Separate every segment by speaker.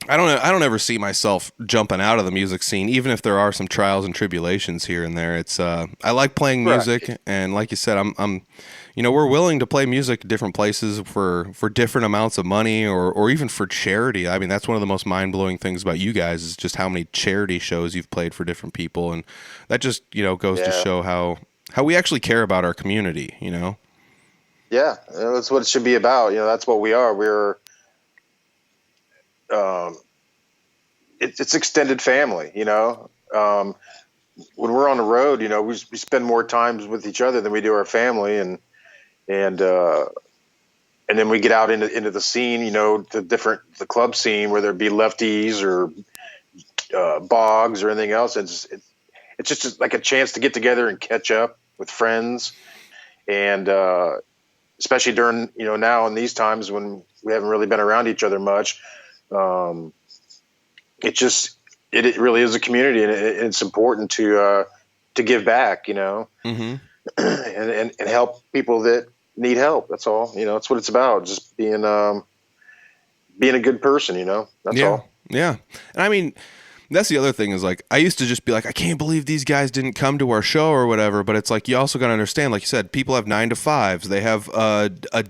Speaker 1: I don't ever see myself jumping out of the music scene, even if there are some trials and tribulations here and there. It's I like playing
Speaker 2: Right.
Speaker 1: music, and like you said, we're willing to play music at different places for different amounts of money, or even for charity. I mean, that's one of the most mind blowing things about you guys is just how many charity shows you've played for different people, and that just goes to
Speaker 2: Yeah.
Speaker 1: show how we actually care about our community.
Speaker 2: Yeah. That's what it should be about. That's what we are. Um, it's extended family. When we're on the road, we spend more times with each other than we do our family, and and then we get out into the scene, the club scene, whether it be lefties or bogs or anything else. It's just like a chance to get together and catch up with friends, and especially during now in these times when we haven't really been around each other much. Um, it just it really is a community, and it's important to give back,
Speaker 1: Hmm.
Speaker 2: and help people that need help. That's all. That's what it's about. Just being a good person. That's
Speaker 1: Yeah,
Speaker 2: all.
Speaker 1: yeah, and I mean, that's the other thing is like I used to just be like, I can't believe these guys didn't come to our show or whatever. But it's like you also got to understand, like you said, people have 9 to 5s. They have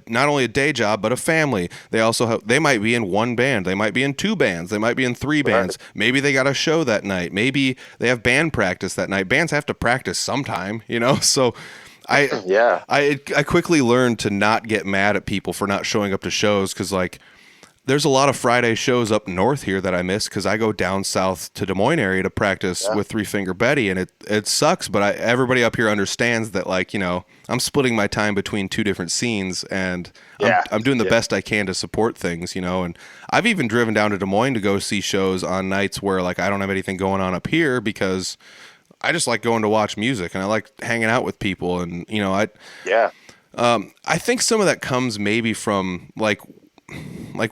Speaker 1: not only a day job but a family. They might be in one band, they might be in two bands, they might be in three
Speaker 2: Right.
Speaker 1: bands. Maybe they got a show that night. Maybe they have band practice that night. Bands have to practice sometime. So I
Speaker 2: Yeah.
Speaker 1: I quickly learned to not get mad at people for not showing up to shows because like there's a lot of Friday shows up north here that I miss because I go down south to Des Moines area to practice
Speaker 2: Yeah.
Speaker 1: with Three Finger Betty, and it sucks. But everybody up here understands that, like I'm splitting my time between two different scenes, and
Speaker 2: Yeah.
Speaker 1: I'm doing the
Speaker 2: Yeah.
Speaker 1: best I can to support things. And I've even driven down to Des Moines to go see shows on nights where like I don't have anything going on up here because I just like going to watch music and I like hanging out with people, and
Speaker 2: Yeah.
Speaker 1: I think some of that comes maybe from like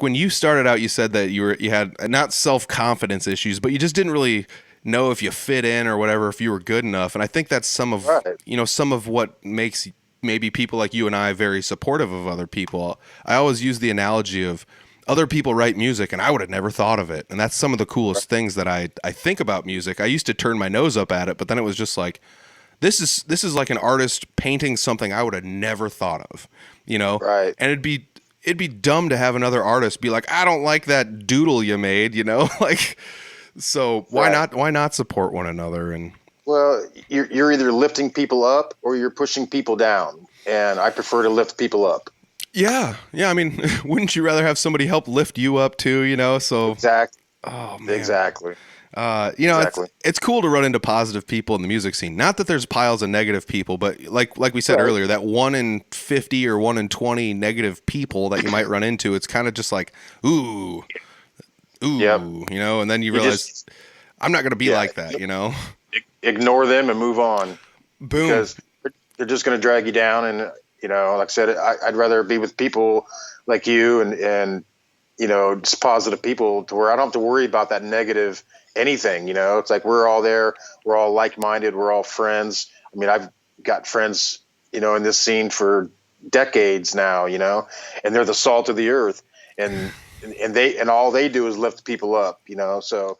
Speaker 1: when you started out, you said that you had not self-confidence issues, but you just didn't really know if you fit in or whatever, if you were good enough. And I think that's
Speaker 2: Right.
Speaker 1: some of what makes maybe people like you and I very supportive of other people. I always use the analogy of other people write music and I would have never thought of it. And that's some of the
Speaker 2: Right.
Speaker 1: coolest things that I think about music. I used to turn my nose up at it, but then it was just like this is like an artist painting something I would have never thought of.
Speaker 2: Right.
Speaker 1: And it'd be dumb to have another artist be like, I don't like that doodle you made. Like so
Speaker 2: Right.
Speaker 1: why not support one another and
Speaker 2: Well, you're either lifting people up or you're pushing people down, and I prefer to lift people up.
Speaker 1: yeah, yeah, I mean, wouldn't you rather have somebody help lift you up too? So
Speaker 2: Exactly.
Speaker 1: oh man.
Speaker 2: Exactly.
Speaker 1: It's
Speaker 2: Exactly.
Speaker 1: it's cool to run into positive people in the music scene. Not that there's piles of negative people, but like we said
Speaker 2: Right.
Speaker 1: earlier, that 1 in 50 or 1 in 20 negative people that you might run into, it's kind of just like, ooh,
Speaker 2: Yep.
Speaker 1: and then you
Speaker 2: You
Speaker 1: realize
Speaker 2: just
Speaker 1: I'm not gonna be
Speaker 2: yeah,
Speaker 1: like that.
Speaker 2: ignore them and move on,
Speaker 1: Boom.
Speaker 2: because they're just going to drag you down. And like I said, I'd rather be with people like you, and just positive people, to where I don't have to worry about that negative anything. It's like we're all there, we're all like minded, we're all friends. I mean, I've got friends in this scene for decades now, and they're the salt of the earth, and all they do is lift people up. So